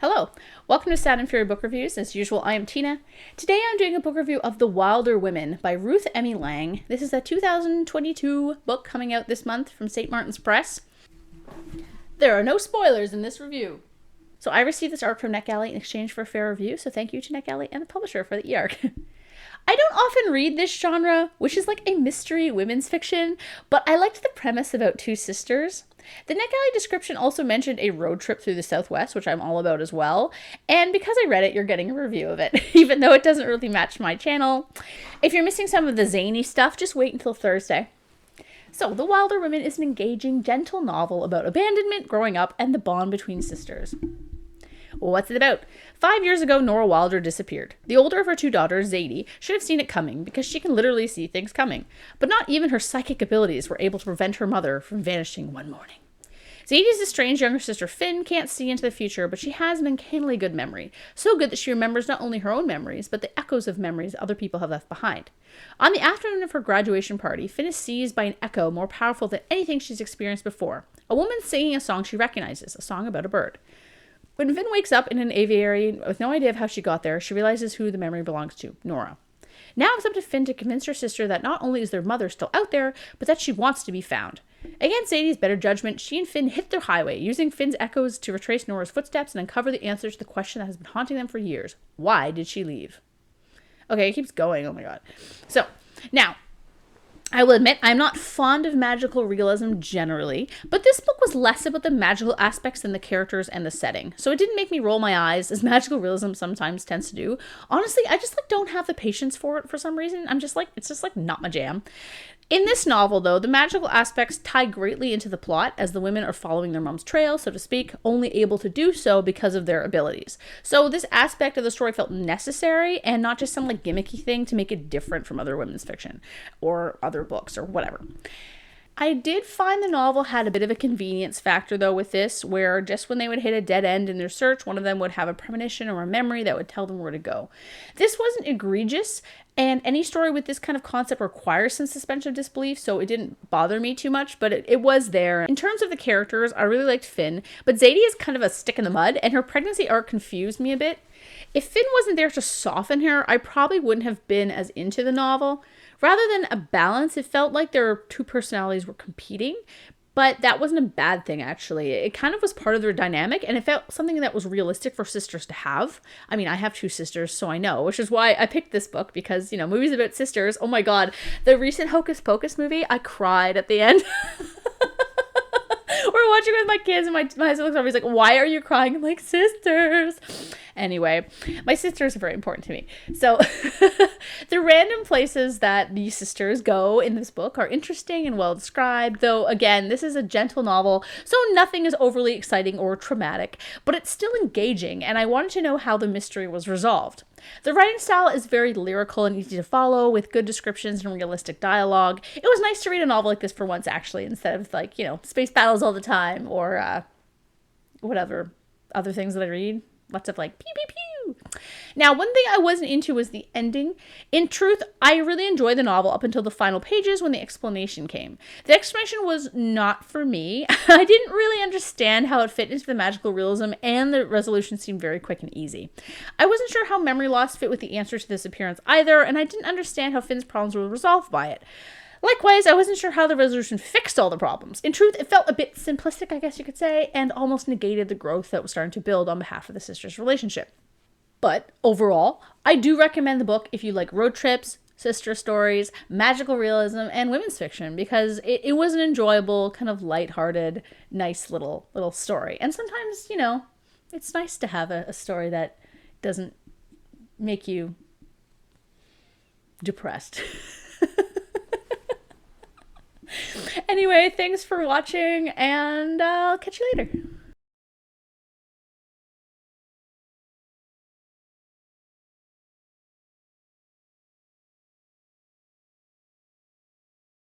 Hello, welcome to Sad and Fury Book Reviews. As usual, I am Tina. Today I'm doing a book review of The Wilderwomen by Ruth Emmy Lang. This is a 2022 book coming out this month from St. Martin's Press. There are no spoilers in this review. So I received this arc from NetGalley in exchange for a fair review, so thank you to NetGalley and the publisher for the e-arc. I don't often read this genre, which is like a mystery women's fiction, but I liked the premise about two sisters. The NetGalley description also mentioned a road trip through the Southwest, which I'm all about as well. And because I read it, you're getting a review of it, even though it doesn't really match my channel. If you're missing some of the zany stuff, just wait until Thursday. So, The Wilderwomen is an engaging, gentle novel about abandonment, growing up, and the bond between sisters. What's it about? 5 years ago, Nora Wilder disappeared. The older of her two daughters, Zadie, should have seen it coming because she can literally see things coming. But not even her psychic abilities were able to prevent her mother from vanishing one morning. Zadie's estranged younger sister Finn can't see into the future, but she has an uncannily good memory. So good that she remembers not only her own memories, but the echoes of memories other people have left behind. On the afternoon of her graduation party, Finn is seized by an echo more powerful than anything she's experienced before. A woman singing a song she recognizes, a song about a bird. When Finn wakes up in an aviary with no idea of how she got there, she realizes who the memory belongs to, Nora. Now it's up to Finn to convince her sister that not only is their mother still out there, but that she wants to be found. Against Zadie's better judgment, she and Finn hit their highway, using Finn's echoes to retrace Nora's footsteps and uncover the answer to the question that has been haunting them for years. Why did she leave? Okay, it keeps going. Oh my god. So, now, I will admit, I'm not fond of magical realism generally, but this book was less about the magical aspects than the characters and the setting. So it didn't make me roll my eyes, as magical realism sometimes tends to do. Honestly, I just don't have the patience for it for some reason. It's just not my jam. In this novel, though, the magical aspects tie greatly into the plot, as the women are following their mom's trail, so to speak, only able to do so because of their abilities. So this aspect of the story felt necessary, and not just some gimmicky thing to make it different from other women's fiction, or other books, or whatever. I did find the novel had a bit of a convenience factor, though, with this, where just when they would hit a dead end in their search, one of them would have a premonition or a memory that would tell them where to go. This wasn't egregious, and any story with this kind of concept requires some suspension of disbelief, so it didn't bother me too much, but it was there. In terms of the characters, I really liked Finn, but Zadie is kind of a stick in the mud, and her pregnancy arc confused me a bit. If Finn wasn't there to soften her, I probably wouldn't have been as into the novel. Rather than a balance, it felt like their two personalities were competing, but that wasn't a bad thing, actually. It kind of was part of their dynamic, and it felt something that was realistic for sisters to have. I mean, I have two sisters, so I know, which is why I picked this book, because, movies about sisters, oh my god, the recent Hocus Pocus movie, I cried at the end. We're watching with my kids, and my husband looks over, he's like, why are you crying? I'm like, sisters. Anyway, my sisters are very important to me. So the random places that these sisters go in this book are interesting and well described, though again, this is a gentle novel, so nothing is overly exciting or traumatic, but it's still engaging, and I wanted to know how the mystery was resolved. The writing style is very lyrical and easy to follow, with good descriptions and realistic dialogue. It was nice to read a novel like this for once, actually, instead of space battles all the time, or whatever other things that I read. Lots of pew pew pew. Now, one thing I wasn't into was the ending. In truth, I really enjoyed the novel up until the final pages when the explanation came. The explanation was not for me. I didn't really understand how it fit into the magical realism, and the resolution seemed very quick and easy. I wasn't sure how memory loss fit with the answer to this appearance either, and I didn't understand how Finn's problems were resolved by it. Likewise, I wasn't sure how the resolution fixed all the problems. In truth, it felt a bit simplistic, I guess you could say, and almost negated the growth that was starting to build on behalf of the sisters' relationship. But overall, I do recommend the book if you like road trips, sister stories, magical realism, and women's fiction, because it was an enjoyable, kind of lighthearted, nice little story. And sometimes, it's nice to have a story that doesn't make you depressed. Anyway, thanks for watching, and I'll catch you later.